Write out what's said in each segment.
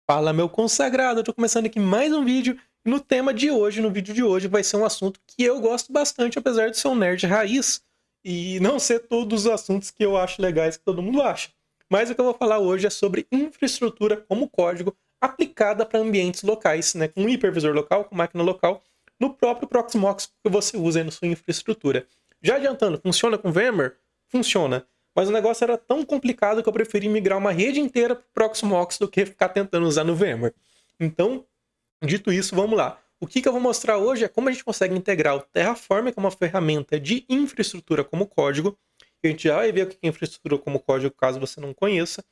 Fala, meu consagrado, eu tô começando aqui mais um vídeo e no vídeo de hoje vai ser um assunto que eu gosto bastante, apesar de ser um nerd raiz e não ser todos os assuntos que eu acho legais que todo mundo acha. Mas o que eu vou falar hoje é sobre infraestrutura como código aplicada para ambientes locais, né, com hipervisor local, com máquina local, no próprio Proxmox que você usa aí na sua infraestrutura. Já adiantando, funciona com VMware? Funciona. Mas o negócio era tão complicado que eu preferi migrar uma rede inteira para o Proxmox do que ficar tentando usar no VMware. Então, dito isso, vamos lá. O que eu vou mostrar hoje é como a gente consegue integrar o Terraform, que é uma ferramenta de infraestrutura como código. A gente já vai ver o que é infraestrutura como código, caso você não conheça,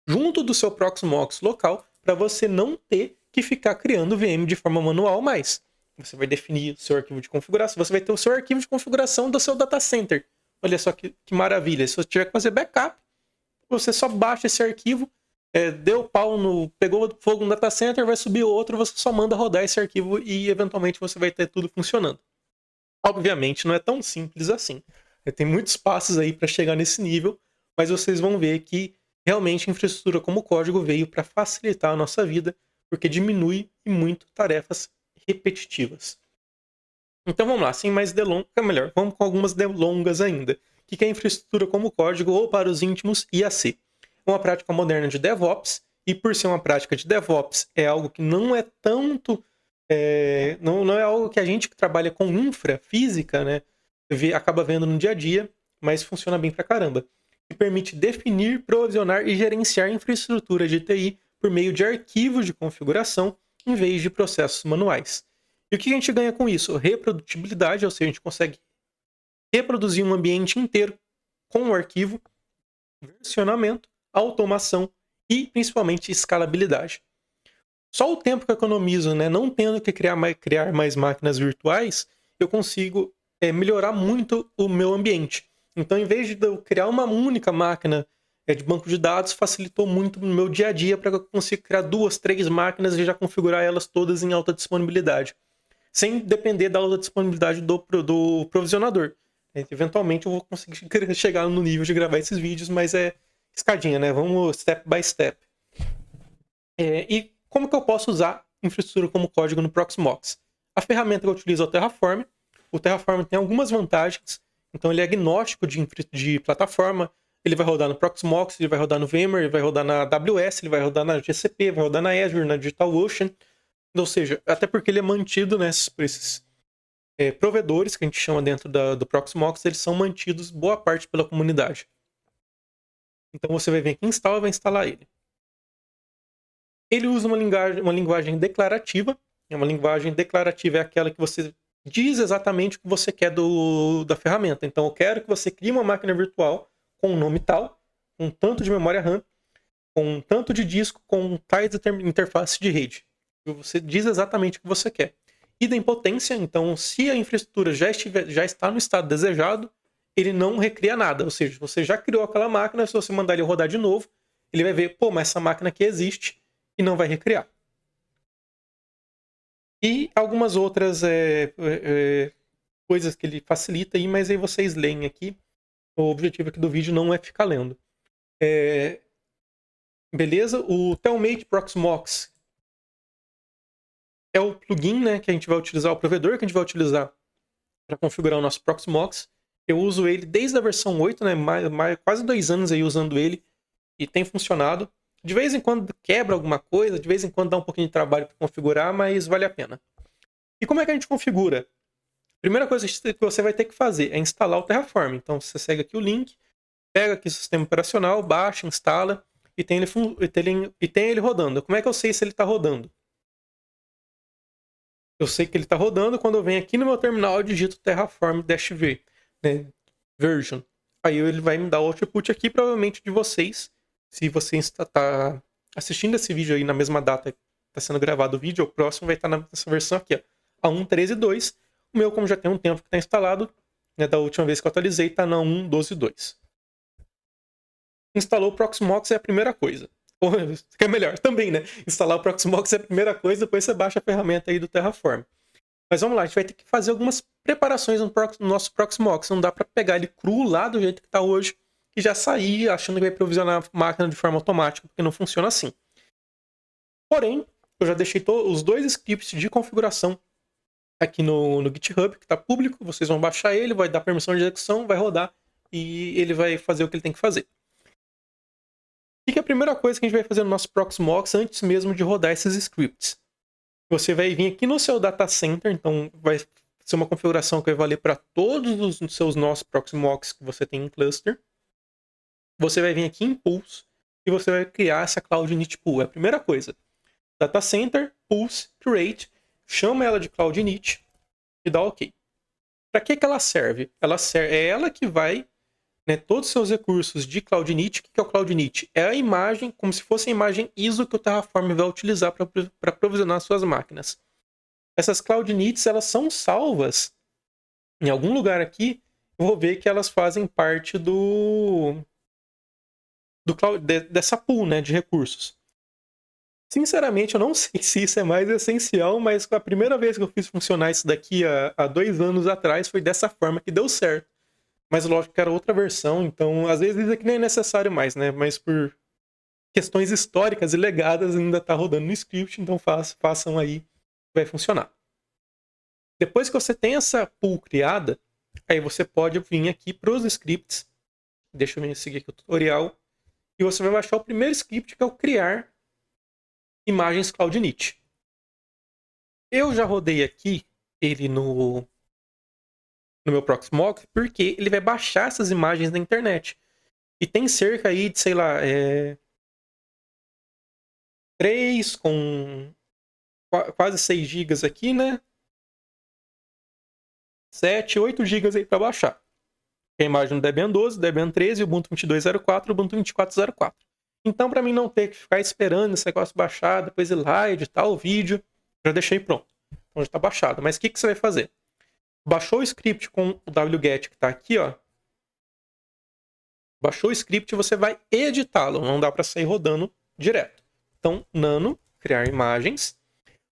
junto do seu Proxmox local, para você não ter que ficar criando VM de forma manual mais. Você vai definir o seu arquivo de configuração, você vai ter o seu arquivo de configuração do seu data center. Olha só que maravilha. Se você tiver que fazer backup, você só baixa esse arquivo, deu pau no. Pegou fogo no data center, vai subir outro, você só manda rodar esse arquivo e eventualmente você vai ter tudo funcionando. Obviamente não é tão simples assim. Tem muitos passos aí para chegar nesse nível, mas vocês vão ver que realmente a infraestrutura como código veio para facilitar a nossa vida, porque diminui muito tarefas repetitivas. Então vamos lá, sem mais delongas, melhor, vamos com algumas delongas ainda. O que é infraestrutura como código ou para os íntimos IAC? É uma prática moderna de DevOps, e por ser uma prática de DevOps, é algo que não é tanto. Não é algo que a gente que trabalha com infra física, né, acaba vendo no dia a dia, mas funciona bem pra caramba. Que permite definir, provisionar e gerenciar infraestrutura de TI por meio de arquivos de configuração em vez de processos manuais. E o que a gente ganha com isso? Reprodutibilidade, ou seja, a gente consegue reproduzir um ambiente inteiro com o arquivo, versionamento, automação e principalmente escalabilidade. Só o tempo que eu economizo, né, não tendo que criar mais máquinas virtuais, eu consigo melhorar muito o meu ambiente. Então, em vez de eu criar uma única máquina de banco de dados, facilitou muito no meu dia a dia para que eu consiga criar 2, 3 máquinas e já configurar elas todas em alta disponibilidade, sem depender da alta disponibilidade do provisionador. Eventualmente eu vou conseguir chegar no nível de gravar esses vídeos, mas é escadinha, né? Vamos step by step. E como que eu posso usar infraestrutura como código no Proxmox? A ferramenta que eu utilizo é o Terraform. O Terraform tem algumas vantagens, então ele é agnóstico de plataforma. Ele vai rodar no Proxmox, ele vai rodar no VMware, ele vai rodar na AWS, ele vai rodar na GCP, vai rodar na Azure, na DigitalOcean. Ou seja, até porque ele é mantido, né, por esses provedores que a gente chama dentro do Proxmox, eles são mantidos boa parte pela comunidade. Então você vai vir aqui em install e vai instalar ele. Ele usa uma linguagem declarativa. Uma linguagem declarativa é aquela que você diz exatamente o que você quer da ferramenta. Então eu quero que você crie uma máquina virtual com um nome tal, com tanto de memória RAM, com tanto de disco, com tais interface de rede. Você diz exatamente o que você quer. Idempotência, então se a infraestrutura já está no estado desejado, ele não recria nada. Ou seja, você já criou aquela máquina, se você mandar ele rodar de novo, ele vai ver, pô, mas essa máquina aqui existe, e não vai recriar. E algumas outras coisas que ele facilita aí, mas aí vocês leem aqui. O objetivo aqui do vídeo não é ficar lendo. Beleza? O Telmate Proxmox é o plugin, né, que a gente vai utilizar, o provedor que a gente vai utilizar para configurar o nosso Proxmox. Eu uso ele desde a versão 8, né, quase 2 anos aí usando ele, e tem funcionado. De vez em quando quebra alguma coisa, de vez em quando dá um pouquinho de trabalho para configurar, mas vale a pena. E como é que a gente configura? Primeira coisa que você vai ter que fazer é instalar o Terraform. Então você segue aqui o link, pega aqui o sistema operacional, baixa, instala e tem ele rodando. Como é que eu sei se ele está rodando? Eu sei que ele está rodando quando eu venho aqui no meu terminal e digito Terraform-V, né, version. Aí ele vai me dar o output aqui, provavelmente de vocês. Se você está assistindo esse vídeo aí na mesma data que está sendo gravado o vídeo, o próximo vai estar nessa versão aqui, ó, a 1.13.2. O meu, como já tem um tempo que está instalado, né, da última vez que eu atualizei, está na 1.12.2. Instalou o Proxmox é a primeira coisa. Ou, que é melhor, também, né? Instalar o Proxmox é a primeira coisa, depois você baixa a ferramenta aí do Terraform. Mas vamos lá, a gente vai ter que fazer algumas preparações no nosso Proxmox. Não dá para pegar ele cru lá do jeito que está hoje e já sair achando que vai provisionar a máquina de forma automática, porque não funciona assim. Porém, eu já deixei os dois scripts de configuração aqui no GitHub, que está público. Vocês vão baixar ele, vai dar permissão de execução, vai rodar e ele vai fazer o que ele tem que fazer. O que é a primeira coisa que a gente vai fazer no nosso Proxmox antes mesmo de rodar esses scripts? Você vai vir aqui no seu data center, então vai ser uma configuração que vai valer para todos os seus nossos Proxmox que você tem em cluster. Você vai vir aqui em Pulse e você vai criar essa Cloud Init Pool. É a primeira coisa. Data Center, Pulse, Create, chama ela de Cloud Init e dá OK. Para que ela serve? É ela que vai, né, todos os seus recursos de Cloud Init. O que é o Cloud Init? É a imagem, como se fosse a imagem ISO que o Terraform vai utilizar para provisionar suas máquinas. Essas Cloud Inits, elas são salvas em algum lugar aqui. Eu vou ver que elas fazem parte dessa pool, né, de recursos. Sinceramente, eu não sei se isso é mais essencial, mas a primeira vez que eu fiz funcionar isso daqui há 2 anos atrás foi dessa forma que deu certo. Mas lógico que era outra versão, então às vezes isso aqui nem é necessário mais, né? Mas por questões históricas e legadas ainda está rodando no script, então façam aí, vai funcionar. Depois que você tem essa pool criada, aí você pode vir aqui para os scripts. Deixa eu seguir aqui o tutorial. E você vai baixar o primeiro script, que é o criar imagens Cloud Init. Eu já rodei aqui ele no meu Proxmox, porque ele vai baixar essas imagens da internet. E tem cerca aí de, sei lá, 3 com quase 6 GB aqui, né? 7, 8 GB aí para baixar. A imagem do Debian 12, Debian 13, Ubuntu 22.04, Ubuntu 24.04. Então, para mim não ter que ficar esperando esse negócio baixar, depois ir lá, editar o vídeo, já deixei pronto. Então já está baixado. Mas o que você vai fazer? Baixou o script com o wget que está aqui, ó. Baixou o script, você vai editá-lo. Não dá para sair rodando direto. Então, nano, criar imagens.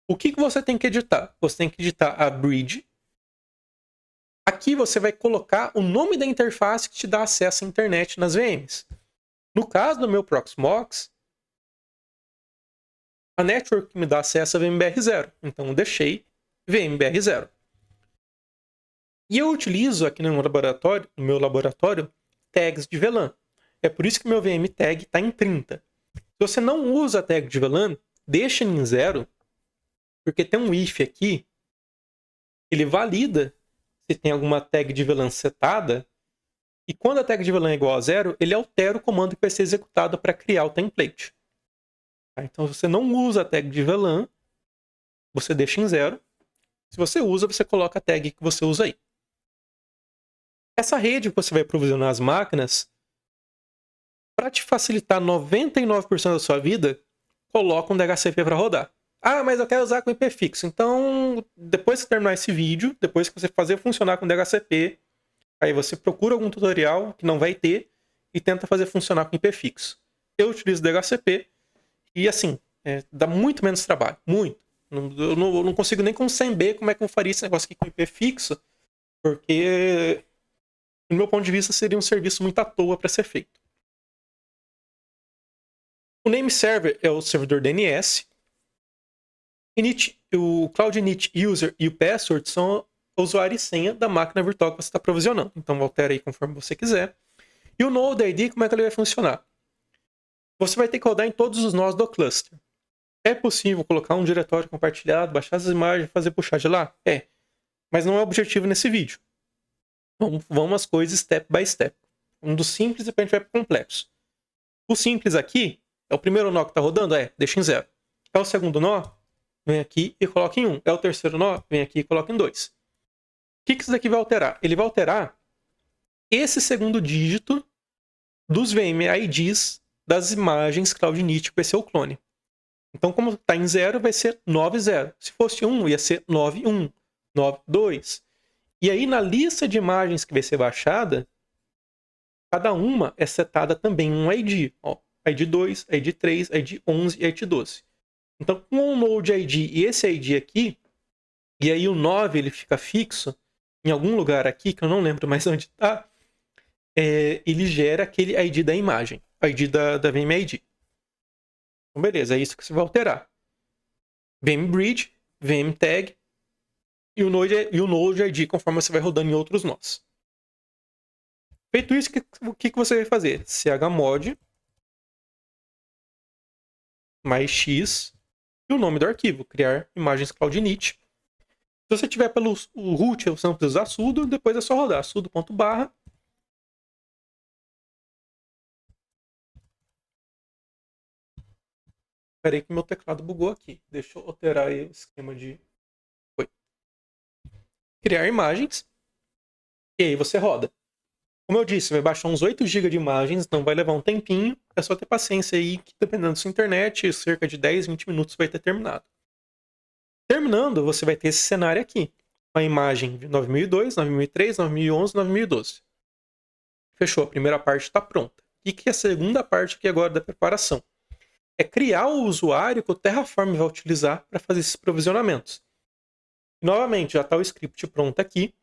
O que você tem que editar? Você tem que editar a bridge. Aqui você vai colocar o nome da interface que te dá acesso à internet nas VMs. No caso do meu Proxmox, a network que me dá acesso é VMBR0. Então eu deixei VMBR0. E eu utilizo aqui no meu laboratório tags de VLAN. É por isso que meu VM tag está em 30. Se você não usa a tag de VLAN, deixa em 0, porque tem um if aqui, ele valida se tem alguma tag de VLAN setada, e quando a tag de VLAN é igual a 0, ele altera o comando que vai ser executado para criar o template. Então, se você não usa a tag de VLAN, você deixa em 0. Se você usa, você coloca a tag que você usa aí. Essa rede que você vai provisionar as máquinas, para te facilitar 99% da sua vida, coloca um DHCP para rodar. Ah, mas eu quero usar com IP fixo. Então, depois que terminar esse vídeo, depois que você fazer funcionar com DHCP, aí você procura algum tutorial que não vai ter e tenta fazer funcionar com IP fixo. Eu utilizo DHCP e assim, dá muito menos trabalho. Muito. Eu não consigo nem conceber como é que eu faria esse negócio aqui com IP fixo, porque, do meu ponto de vista, seria um serviço muito à toa para ser feito. O name server é o servidor DNS. O Cloud Init User e o Password são o usuário e senha da máquina virtual que você está provisionando. Então, altera aí conforme você quiser. E o Node ID, como é que ele vai funcionar? Você vai ter que rodar em todos os nós do cluster. É possível colocar um diretório compartilhado, baixar as imagens e fazer puxar de lá? É. Mas não é o objetivo nesse vídeo. Vamos as coisas step by step. Um dos simples e depois a gente vai para o complexo. O simples aqui é o primeiro nó que está rodando? Deixa em 0. É o segundo nó? Vem aqui e coloca em 1. É o terceiro nó? Vem aqui e coloca em 2. O que isso daqui vai alterar? Ele vai alterar esse segundo dígito dos VMIDs das imagens Cloud Init, que vai ser o clone. Então, como está em 0, vai ser 9.0. Se fosse 1, ia ser 9.1, 9.2. E aí, na lista de imagens que vai ser baixada, cada uma é setada também um ID. Ó, ID 2, ID 3, ID 11 e ID 12. Então, com o Node ID e esse ID aqui, e aí o 9 ele fica fixo em algum lugar aqui, que eu não lembro mais onde está, ele gera aquele ID da imagem, ID da VMID. Então, beleza, é isso que você vai alterar. VMBridge, VMTag e o Node ID, conforme você vai rodando em outros nós. Feito isso, o que você vai fazer? chmod mais x e o nome do arquivo, criar imagens CloudInit. Se você tiver pelo root, você não precisa usar sudo, depois é só rodar sudo.barra. Espera aí que meu teclado bugou aqui. Deixa eu alterar aí o esquema de... Foi. Criar imagens. E aí você roda. Como eu disse, vai baixar uns 8 GB de imagens, então vai levar um tempinho. É só ter paciência aí, que dependendo da sua internet, cerca de 10, 20 minutos vai ter terminado. Terminando, você vai ter esse cenário aqui. Uma imagem de 9002, 9003, 9011, 9012. Fechou, a primeira parte está pronta. O que é a segunda parte aqui agora da preparação? É criar o usuário que o Terraform vai utilizar para fazer esses provisionamentos. E, novamente, já está o script pronto aqui.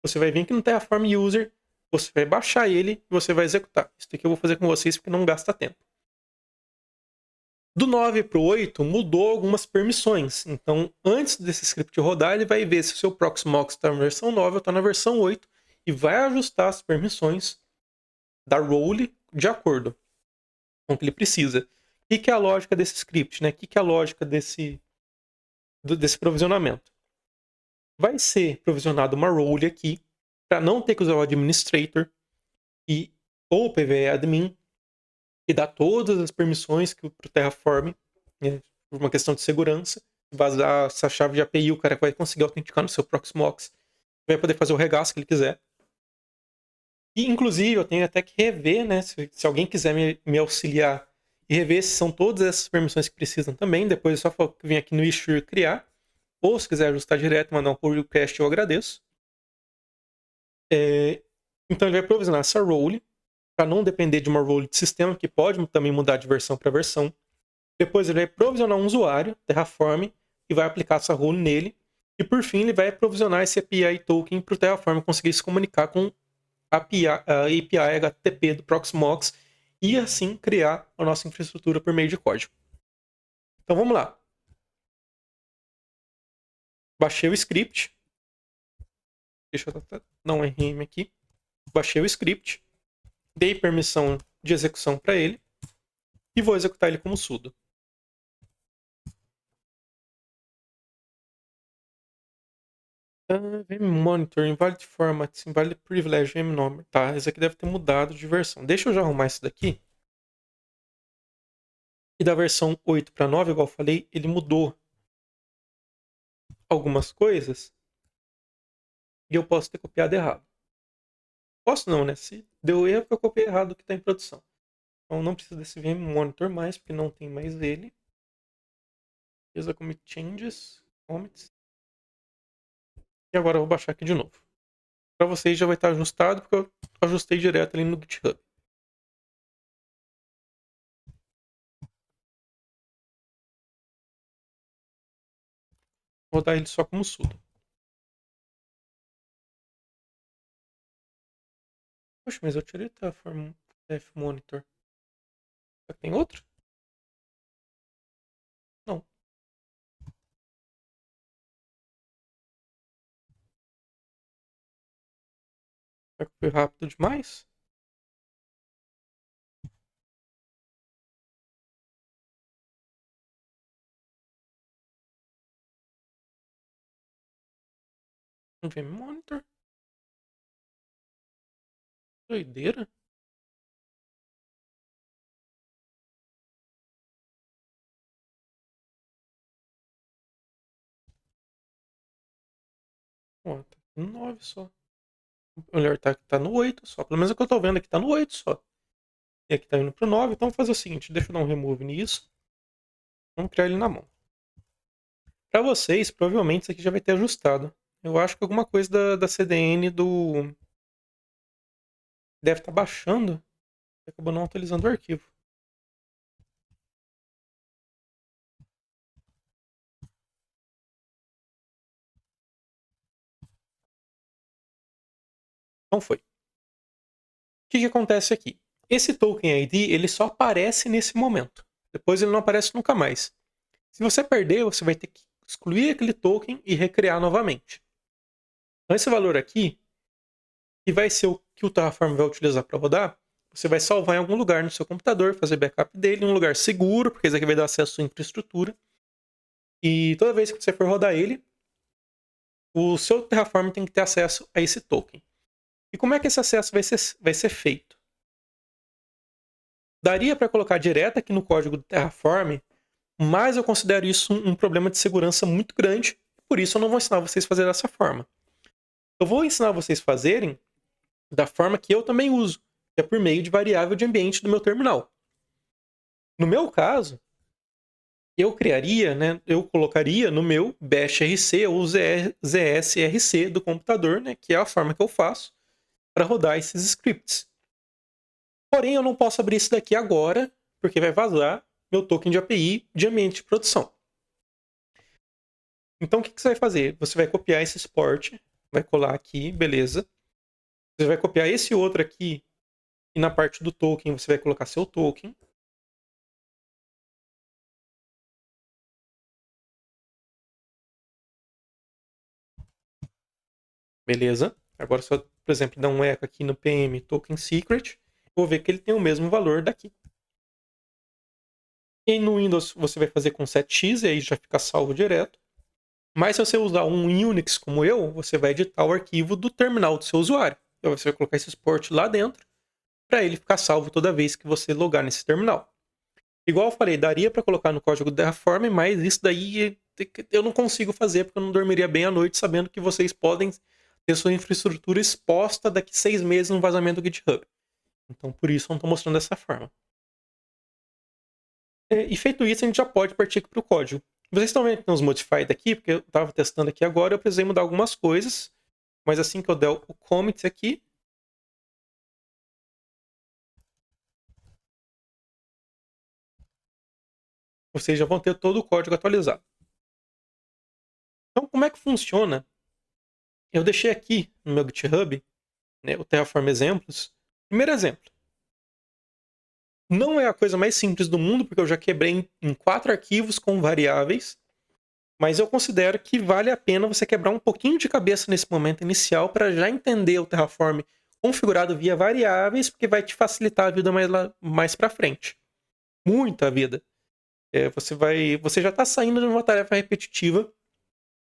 Você vai vir aqui no Terraform User, você vai baixar ele e você vai executar. Isso aqui eu vou fazer com vocês porque não gasta tempo. Do 9 para o 8 mudou algumas permissões. Então, antes desse script rodar, ele vai ver se o seu Proxmox está na versão 9 ou está na versão 8 e vai ajustar as permissões da role de acordo com o que ele precisa. O que é a lógica desse script? Né? O que é a lógica desse provisionamento? Vai ser provisionado uma role aqui para não ter que usar o administrator ou o PVE-admin e dar todas as permissões para o Terraform, né, por uma questão de segurança. Se vazar essa chave de API, o cara vai conseguir autenticar no seu Proxmox, vai poder fazer o regaço que ele quiser. E, inclusive, eu tenho até que rever, né, se alguém quiser me auxiliar e rever se são todas essas permissões que precisam também. Depois é só vir aqui no issue e criar. Ou se quiser ajustar direto, mandar um pull request, eu agradeço. Então ele vai provisionar essa role para não depender de uma role de sistema, que pode também mudar de versão para versão. Depois ele vai provisionar um usuário, Terraform, e vai aplicar essa role nele. E por fim ele vai provisionar esse API token para o Terraform conseguir se comunicar com a API HTTP do Proxmox e assim criar a nossa infraestrutura por meio de código. Então vamos lá. Baixei o script. Deixa eu dar um RM aqui. Baixei o script. Dei permissão de execução para ele. E vou executar ele como sudo. Monitor, invalid format, invalid privilege, mnumber. Tá, esse aqui deve ter mudado de versão. Deixa eu já arrumar isso daqui. E da versão 8 para 9, igual eu falei, ele mudou algumas coisas. E eu posso ter copiado errado. Posso não, né? Se deu erro, eu copiei errado o que está em produção. Então não precisa desse VM monitor mais, porque não tem mais ele. User commit changes, commits. E agora eu vou baixar aqui de novo. Para vocês já vai estar ajustado, porque eu ajustei direto ali no GitHub. Vou dar ele só como sudo. Poxa, mas eu tirei Terraform Monitor. Tem outro? Não. Será que foi rápido demais? Não vem monitor? Doideira. Ó, tá no 9 só. Melhor tá no 8 só. Pelo menos é o que eu tô vendo aqui, tá no 8 só. E aqui tá indo pro 9, então vamos fazer o seguinte, deixa eu dar um remove nisso. Vamos criar ele na mão. Para vocês, provavelmente isso aqui já vai ter ajustado. Eu acho que alguma coisa da CDN do... deve estar baixando. Acabou não atualizando o arquivo. Não foi. O que acontece aqui? Esse token ID ele só aparece nesse momento. Depois ele não aparece nunca mais. Se você perder, você vai ter que excluir aquele token e recriar novamente. Então esse valor aqui, que vai ser o que o Terraform vai utilizar para rodar, você vai salvar em algum lugar no seu computador, fazer backup dele, em um lugar seguro, porque isso aqui vai dar acesso à sua infraestrutura. E toda vez que você for rodar ele, o seu Terraform tem que ter acesso a esse token. E como é que esse acesso vai ser feito? Daria para colocar direto aqui no código do Terraform, mas eu considero isso um problema de segurança muito grande, por isso eu não vou ensinar vocês a fazer dessa forma. Eu vou ensinar vocês a fazerem da forma que eu também uso, que é por meio de variável de ambiente do meu terminal. No meu caso, eu colocaria no meu bash rc ou zsrc do computador, né, que é a forma que eu faço para rodar esses scripts. Porém, eu não posso abrir isso daqui agora, porque vai vazar meu token de API de ambiente de produção. Então, o que você vai fazer? Você vai copiar esse export, vai colar aqui, beleza. Você vai copiar esse outro aqui, e na parte do token você vai colocar seu token. Beleza. Agora, se eu, por exemplo, dar um echo aqui no PM token secret, eu vou ver que ele tem o mesmo valor daqui. E no Windows você vai fazer com 7x, e aí já fica salvo direto. Mas se você usar um Unix como eu, você vai editar o arquivo do terminal do seu usuário. Então você vai colocar esse export lá dentro, para ele ficar salvo toda vez que você logar nesse terminal. Igual eu falei, daria para colocar no código do Terraform, mas isso daí eu não consigo fazer, porque eu não dormiria bem à noite sabendo que vocês podem ter sua infraestrutura exposta daqui 6 meses no vazamento do GitHub. Então, por isso eu não estou mostrando dessa forma. E feito isso, a gente já pode partir para o código. Vocês estão vendo que tem uns modified aqui, porque eu estava testando aqui agora, eu precisei mudar algumas coisas, mas assim que eu der o commit aqui, vocês já vão ter todo o código atualizado. Então, como é que funciona? Eu deixei aqui no meu GitHub, né, o Terraform Exemplos. Primeiro exemplo. Não é a coisa mais simples do mundo, porque eu já quebrei em 4 arquivos com variáveis, mas eu considero que vale a pena você quebrar um pouquinho de cabeça nesse momento inicial para já entender o Terraform configurado via variáveis, porque vai te facilitar a vida mais para frente. Muita vida. Você já está saindo de uma tarefa repetitiva,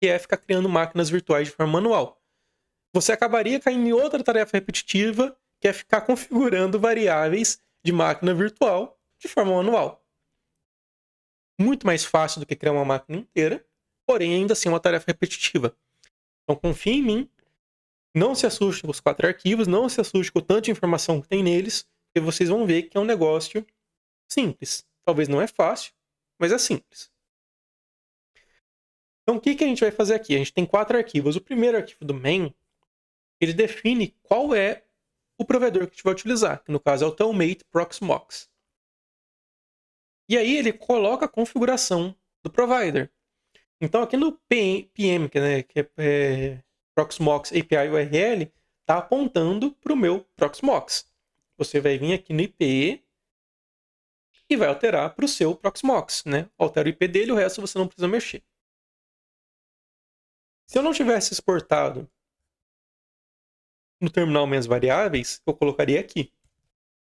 que é ficar criando máquinas virtuais de forma manual. Você acabaria caindo em outra tarefa repetitiva, que é ficar configurando variáveis de máquina virtual de forma manual. Muito mais fácil do que criar uma máquina inteira, porém ainda assim é uma tarefa repetitiva. Então confie em mim, não se assuste com os 4 arquivos, não se assuste com tanta informação que tem neles, porque vocês vão ver que é um negócio simples. Talvez não é fácil, mas é simples. Então o que a gente vai fazer aqui? A gente tem 4 arquivos. O primeiro arquivo do main, ele define qual é o provedor que a gente vai utilizar, que no caso é o Telmate Proxmox. E aí ele coloca a configuração do provider. Então aqui no PM, que é Proxmox API URL, está apontando para o meu Proxmox. Você vai vir aqui no IP e vai alterar para o seu Proxmox, né? Altera o IP dele, o resto você não precisa mexer. Se eu não tivesse exportado no terminal minhas variáveis, eu colocaria aqui.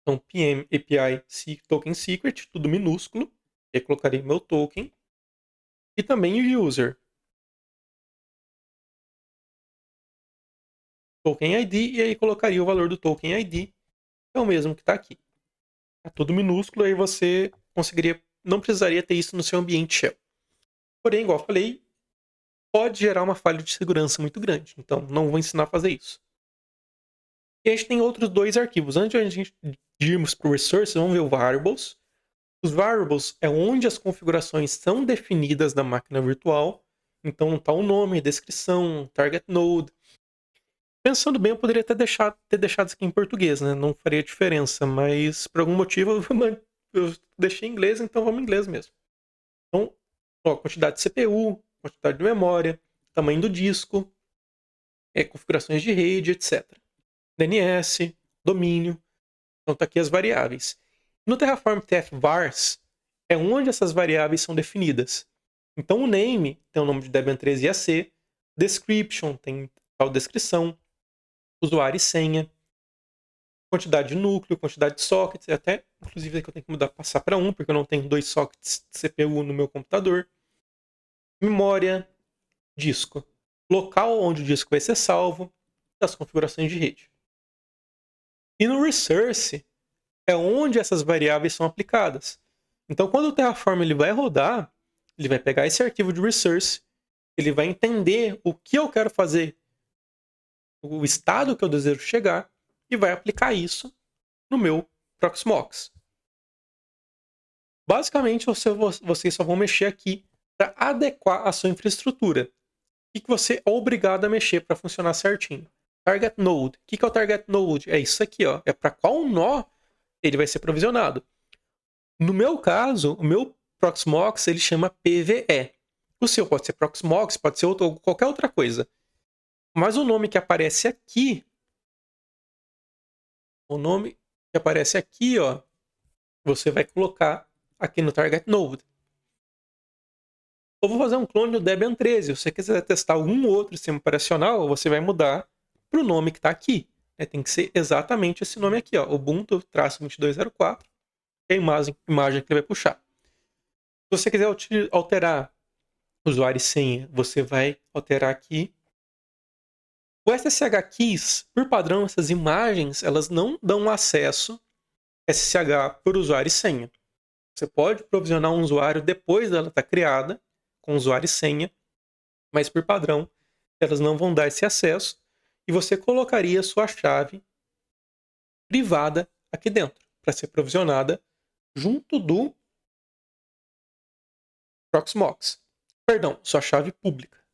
Então, PM API token secret, tudo minúsculo. Eu colocaria meu token. E também o user. Token ID, e aí colocaria o valor do token ID, que é o mesmo que está aqui. É tudo minúsculo, aí você não precisaria ter isso no seu ambiente shell. Porém, igual eu falei, pode gerar uma falha de segurança muito grande. Então, não vou ensinar a fazer isso. E a gente tem outros 2 arquivos. Antes de a gente irmos para o resource, vamos ver o variables. Os variables é onde as configurações são definidas na máquina virtual. Então tá o nome, descrição, target node. Pensando bem, eu poderia ter deixado isso aqui em português, né? Não faria diferença, mas por algum motivo eu deixei em inglês, então vamos em inglês mesmo. Então, quantidade de CPU, quantidade de memória, tamanho do disco, configurações de rede, etc. DNS, domínio. Então tá aqui as variáveis. No Terraform TF-vars é onde essas variáveis são definidas. Então o name tem o nome de Debian 13 IAC, description tem tal descrição, usuário e senha, quantidade de núcleo, quantidade de sockets, até inclusive aqui eu tenho que mudar, passar para 1, porque eu não tenho 2 sockets de CPU no meu computador. Memória, disco, local onde o disco vai ser salvo, as configurações de rede. E no resource é onde essas variáveis são aplicadas. Então quando o Terraform ele vai rodar, ele vai pegar esse arquivo de resource, ele vai entender o que eu quero fazer, o estado que eu desejo chegar, e vai aplicar isso no meu Proxmox. Basicamente, vocês só vão mexer aqui para adequar a sua infraestrutura. O que você é obrigado a mexer para funcionar certinho? Target Node. O que é o Target Node? É isso aqui, ó. É para qual nó ele vai ser provisionado. No meu caso, o meu Proxmox ele chama PVE. O seu pode ser Proxmox, pode ser qualquer outra coisa. Mas o nome que aparece aqui, ó, você vai colocar aqui no Target Node. Eu vou fazer um clone do Debian 13. Se você quiser testar algum outro sistema operacional, você vai mudar para o nome que está aqui. Tem que ser exatamente esse nome aqui, ó, Ubuntu-2204, é a imagem que ele vai puxar. Se você quiser alterar usuário e senha, você vai alterar aqui. O SSH Keys, por padrão, essas imagens, elas não dão acesso SSH por usuário e senha. Você pode provisionar um usuário depois dela estar criada, com usuário e senha, mas por padrão, elas não vão dar esse acesso e você colocaria sua chave privada aqui dentro, para ser provisionada junto do Proxmox. Perdão, sua chave pública.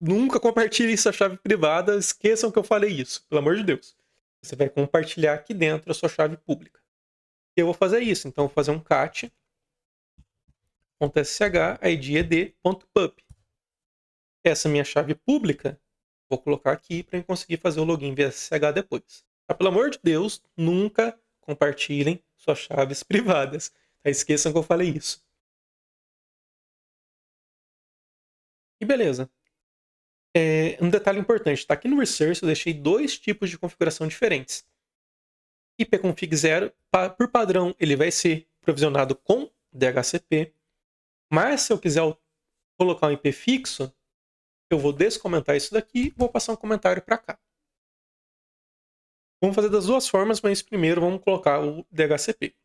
Nunca compartilhe sua chave privada, esqueçam que eu falei isso, pelo amor de Deus. Você vai compartilhar aqui dentro a sua chave pública. Eu vou fazer isso, então vou fazer um cat .sh id.ed.pub. Essa minha chave pública, vou colocar aqui para eu conseguir fazer o login via SSH depois. Tá? Pelo amor de Deus, nunca compartilhem suas chaves privadas. Tá? Esqueçam que eu falei isso. E beleza. Um detalhe importante, tá? Aqui no Resource eu deixei 2 tipos de configuração diferentes. ipconfig 0, por padrão, ele vai ser provisionado com DHCP. Mas se eu quiser colocar um IP fixo, eu vou descomentar isso daqui e vou passar um comentário para cá. Vamos fazer das duas formas, mas primeiro vamos colocar o DHCP.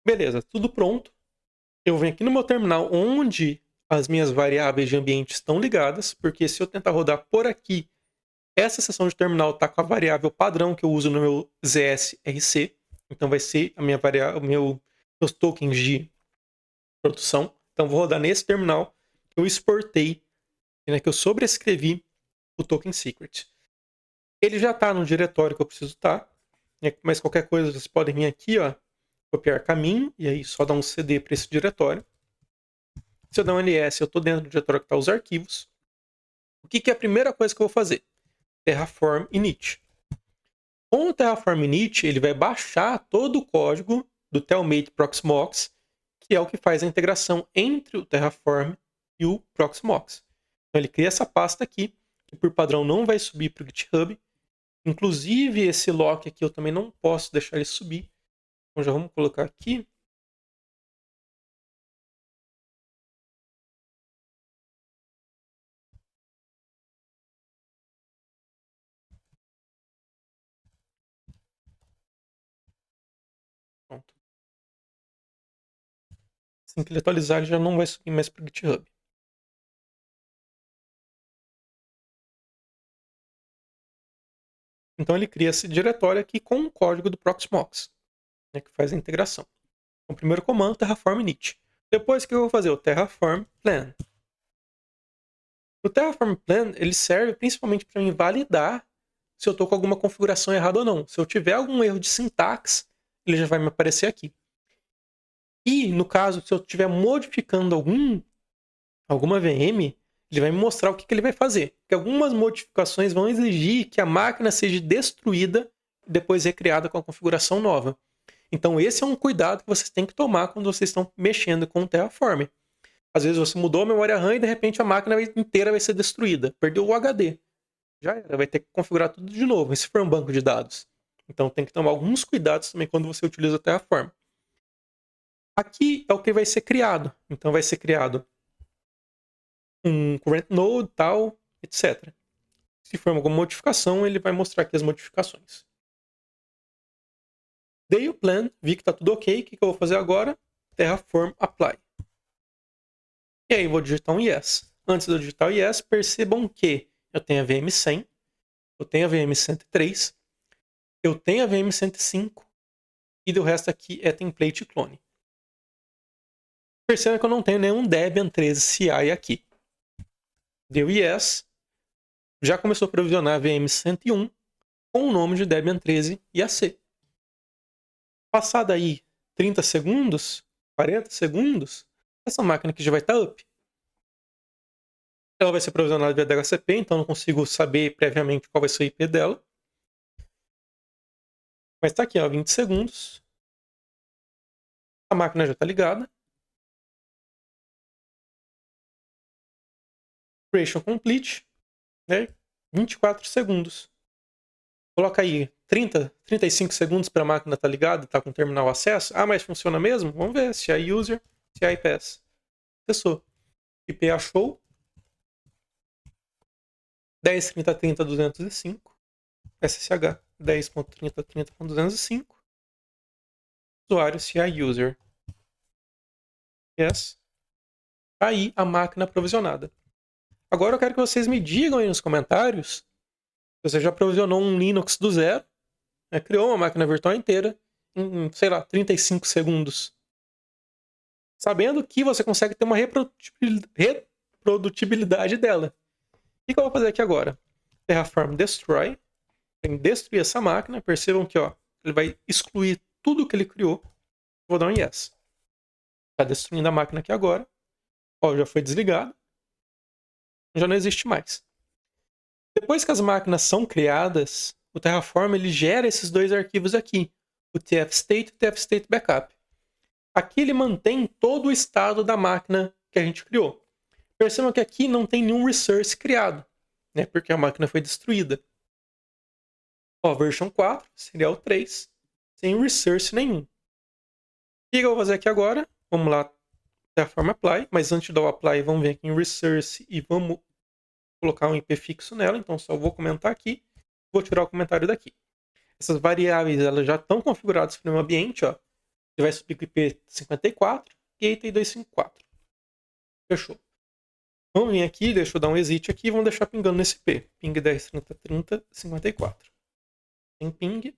Beleza, tudo pronto. Eu venho aqui no meu terminal onde as minhas variáveis de ambiente estão ligadas, porque se eu tentar rodar por aqui, essa seção de terminal está com a variável padrão que eu uso no meu ZSRC. Então vai ser a minha variável, meus tokens de produção. Então vou rodar nesse terminal que eu exportei, né, que eu sobrescrevi o token secret. Ele já está no diretório que eu preciso estar, né, mas qualquer coisa vocês podem vir aqui, ó, copiar caminho, e aí só dar um CD para esse diretório. Se eu der um ls, eu estou dentro do diretório que está os arquivos. O que é a primeira coisa que eu vou fazer? Terraform init. Com o Terraform init, ele vai baixar todo o código do Telmate Proxmox, que é o que faz a integração entre o Terraform e o Proxmox. Então ele cria essa pasta aqui, que por padrão não vai subir para o GitHub. Inclusive esse lock aqui eu também não posso deixar ele subir. Então já vamos colocar aqui. Pronto. Assim que ele atualizar, ele já não vai subir mais para o GitHub. Então ele cria esse diretório aqui com o código do Proxmox, né, que faz a integração. Então, o primeiro comando, Terraform init. Depois que eu vou fazer o Terraform plan. O Terraform plan ele serve principalmente para me validar se eu estou com alguma configuração errada ou não. Se eu tiver algum erro de sintaxe, ele já vai me aparecer aqui. E, no caso, se eu estiver modificando alguma VM, ele vai me mostrar o que ele vai fazer. Porque algumas modificações vão exigir que a máquina seja destruída e depois recriada com a configuração nova. Então esse é um cuidado que vocês têm que tomar quando vocês estão mexendo com o Terraform. Às vezes você mudou a memória RAM e de repente a máquina inteira vai ser destruída. Perdeu o HD. Já era, vai ter que configurar tudo de novo, e se for um banco de dados. Então tem que tomar alguns cuidados também quando você utiliza o Terraform. Aqui é o que vai ser criado. Então vai ser criado um current node, tal, etc. Se for alguma modificação, ele vai mostrar aqui as modificações. Dei o plan, vi que está tudo ok. O que eu vou fazer agora? Terraform apply. E aí vou digitar um yes. Antes de eu digitar o yes, percebam que eu tenho a VM100, eu tenho a VM103, eu tenho a VM105 e do resto aqui é template clone. Percebam que eu não tenho nenhum Debian 13 CI aqui. Deu yes, já começou a provisionar a VM101 com o nome de Debian 13 IAC. Passado aí 30 segundos, 40 segundos, essa máquina aqui já vai estar up. Ela vai ser provisionada via DHCP, então não consigo saber previamente qual vai ser o IP dela. Mas está aqui, ó, 20 segundos. A máquina já está ligada. Creation complete. Né? 24 segundos. Coloca aí 35 segundos para a máquina estar ligada, estar com o terminal acesso. Ah, mas funciona mesmo? Vamos ver. CI user, CI pass. Acessou. IP achou. 10.30.30.205. SSH 10.30.30.205. Usuário CI user. Yes. Aí a máquina aprovisionada. Agora eu quero que vocês me digam aí nos comentários se você já provisionou um Linux do zero, né, criou uma máquina virtual inteira em, sei lá, 35 segundos. Sabendo que você consegue ter uma reprodutibilidade dela. O que eu vou fazer aqui agora? Terraform destroy. Tem que destruir essa máquina. Percebam que ó, ele vai excluir tudo que ele criou. Vou dar um yes. Está destruindo a máquina aqui agora. Ó, já foi desligado. Já não existe mais. Depois que as máquinas são criadas, o Terraform ele gera esses dois arquivos aqui, o tfstate e o tfstate-backup. Aqui ele mantém todo o estado da máquina que a gente criou. Percebam que aqui não tem nenhum resource criado, né, porque a máquina foi destruída. Ó, version 4, serial 3, sem resource nenhum. O que eu vou fazer aqui agora? Vamos lá, Terraform apply, mas antes de dar o apply, vamos vir aqui em resource e vamos colocar um IP fixo nela, então só vou comentar aqui, vou tirar o comentário daqui. Essas variáveis elas já estão configuradas no meu ambiente, ó. Você vai subir com o IP 54 e Gateway 254. Fechou. Vamos vir aqui, deixa eu dar um exit aqui e vamos deixar pingando nesse IP. Ping 10.30.30.54. Tem ping.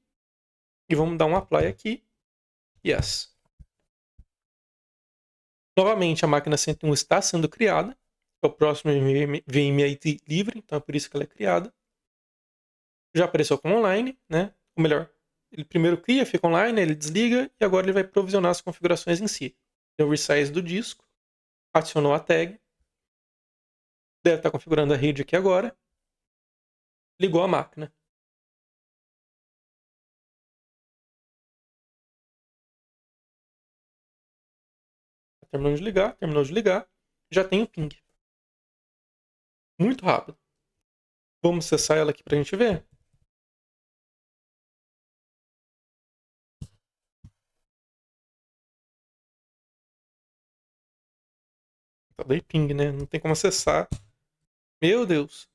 E vamos dar um apply aqui. Yes. Novamente a máquina 101 está sendo criada. É o próximo VMIT livre, então é por isso que ela é criada. Já apareceu como online, né? Ou melhor, ele primeiro cria, fica online, ele desliga e agora ele vai provisionar as configurações em si. Deu resize do disco, adicionou a tag, deve estar configurando a rede aqui agora, ligou a máquina. Terminou de ligar, já tem o ping. Muito rápido. Vamos acessar ela aqui pra gente ver? Tá daí ping, né? Não tem como acessar. Meu Deus.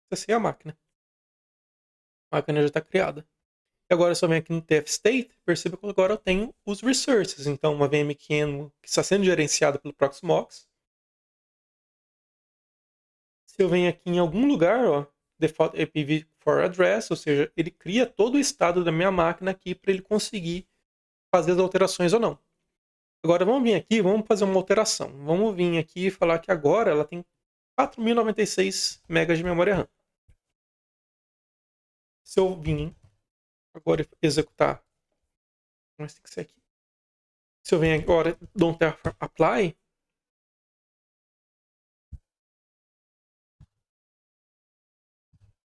Acessei a máquina. A máquina já está criada. E agora eu só venho aqui no tfstate, perceba que agora eu tenho os resources. Então, uma VMQN que está sendo gerenciada pelo Proxmox. Se eu venho aqui em algum lugar, ó, default IPv4 address, ou seja, ele cria todo o estado da minha máquina aqui para ele conseguir fazer as alterações ou não. Agora vamos vir aqui, vamos fazer uma alteração. Vamos vir aqui e falar que agora ela tem 4.096 MB de memória RAM. Se eu vir agora executar, mas tem que ser aqui. Se eu venho agora, dou um Terraform apply,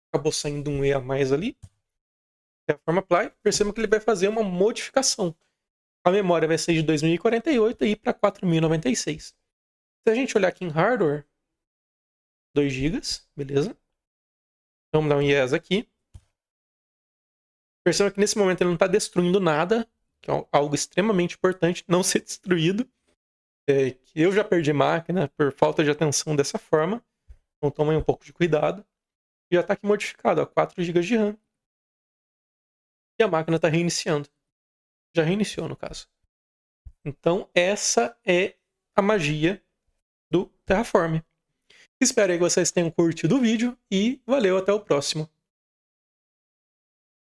acabou saindo um E a mais ali. Terraform Apply, perceba que ele vai fazer uma modificação. A memória vai ser de 2048 e ir para 4096. Se a gente olhar aqui em hardware, 2 GB, beleza? Vamos dar um yes aqui. Perceba que nesse momento ele não está destruindo nada, que é algo extremamente importante, não ser destruído. Eu já perdi máquina por falta de atenção dessa forma, então tomem um pouco de cuidado. Já está aqui modificado, 4 GB de RAM. E a máquina está reiniciando. Já reiniciou, no caso. Então, essa é a magia do Terraform. Espero que vocês tenham curtido o vídeo e valeu, até o próximo.